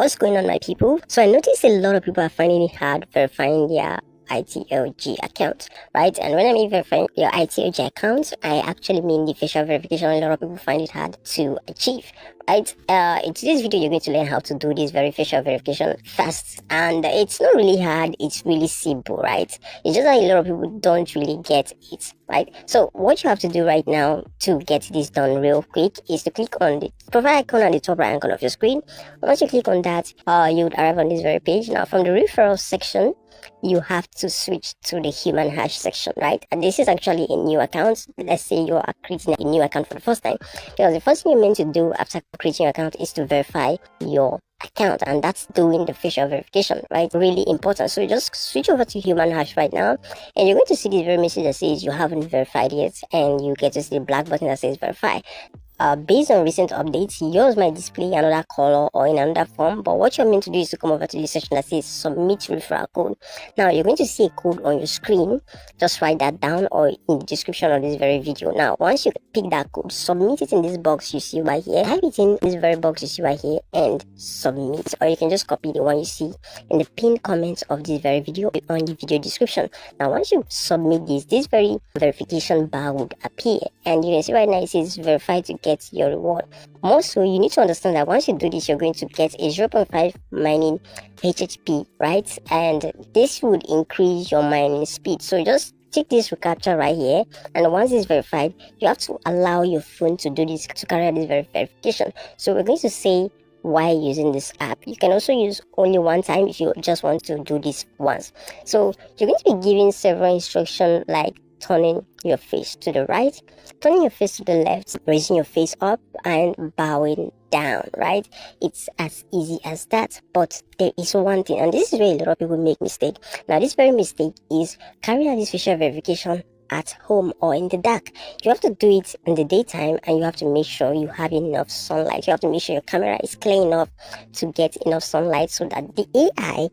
What's going on, my people? So I noticed a lot of people are finding it hard verifying their ITLG account, right? And when I mean verifying your ITLG account, I actually mean the facial verification. A lot of people find it hard to achieve, right? In today's video, you're going to learn how to do this facial verification fast, and it's not really hard. It's really simple, right? It's just that a lot of people don't really get it, right? So what you have to do right now to get this done real quick is to click on the profile icon at the top right corner of your screen. Once you click on that, you would arrive on this very page. Now, from the referral section, you have to switch to the human hash section, right? And this is actually a new account. Let's say you are creating a new account for the first time, because the first thing you're meant to do after creating your account is to verify your account, and that's doing the facial verification, right? Really important. So you just switch over to human hash right now, and you're going to see this very message that says you haven't verified yet, and you get to see the black button that says verify. Based on recent updates, yours might display another color or in another form, but what you're meant to do is to come over to this section that says submit referral code. Now you're going to see a code on your screen. Just write that down or in the description of this very video. Now once you pick that code, submit it in this box you see right here. Type it in this very box you see right here and submit, or you can just copy the one you see in the pinned comments of this very video on the video description. Now once you submit this very verification bar would appear, and you can see right now it says verify to get your reward. More so, you need to understand that once you do this, you're going to get a 0.5 mining HHP, right? And this would increase your mining speed. So just take this recaptcha right here, and once it's verified, you have to allow your phone to do this, to carry out this verification. So we're going to say why using this app. You can also use only one time if you just want to do this once. So you're going to be given several instructions like turning your face to the right, turning your face to the left, raising your face up, and bowing down, right? It's as easy as that. But there is one thing, and this is where a lot of people make mistake. Now this very mistake is carrying out this facial verification at home or in the dark. You have to do it in the daytime, and you have to make sure you have enough sunlight. You have to make sure your camera is clear enough to get enough sunlight so that the AI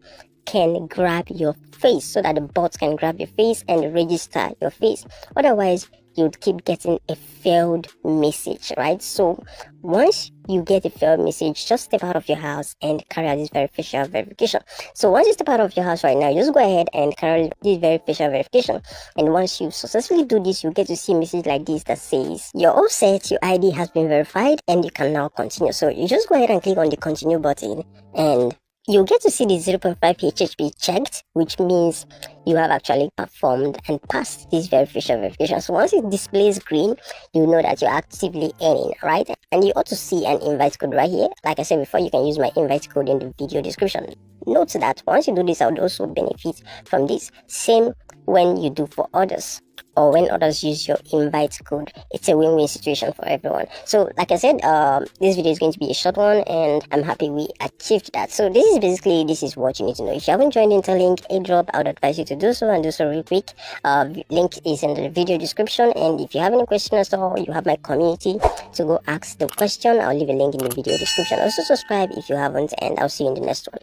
can grab your face, so that the bots can grab your face and register your face. Otherwise, you'd keep getting a failed message, right? So once you get a failed message, just step out of your house and carry out this facial verification. So once you step out of your house right now, just go ahead and carry out this facial verification. And once you successfully do this, you get to see a message like this that says you're all set, your ID has been verified, and you can now continue. So you just go ahead and click on the continue button, and you'll get to see the 0.5 HHP checked, which means you have actually performed and passed this facial verification. So once it displays green, you know that you're actively earning, right? And you ought to see an invite code right here. Like I said before, you can use my invite code in the video description. Note that once you do this, I would also benefit from this. Same when you do for others, or when others use your invite code. It's a win-win situation for everyone. So like I said, this video is going to be a short one, and I'm happy we achieved that. So this is what you need to know. If you haven't joined Interlink Airdrop, I would advise you to do so, and do so real quick. Link is in the video description, and if you have any questions at all, you have my community to go ask the question. I'll leave a link in the video description. Also subscribe if you haven't, and I'll see you in the next one.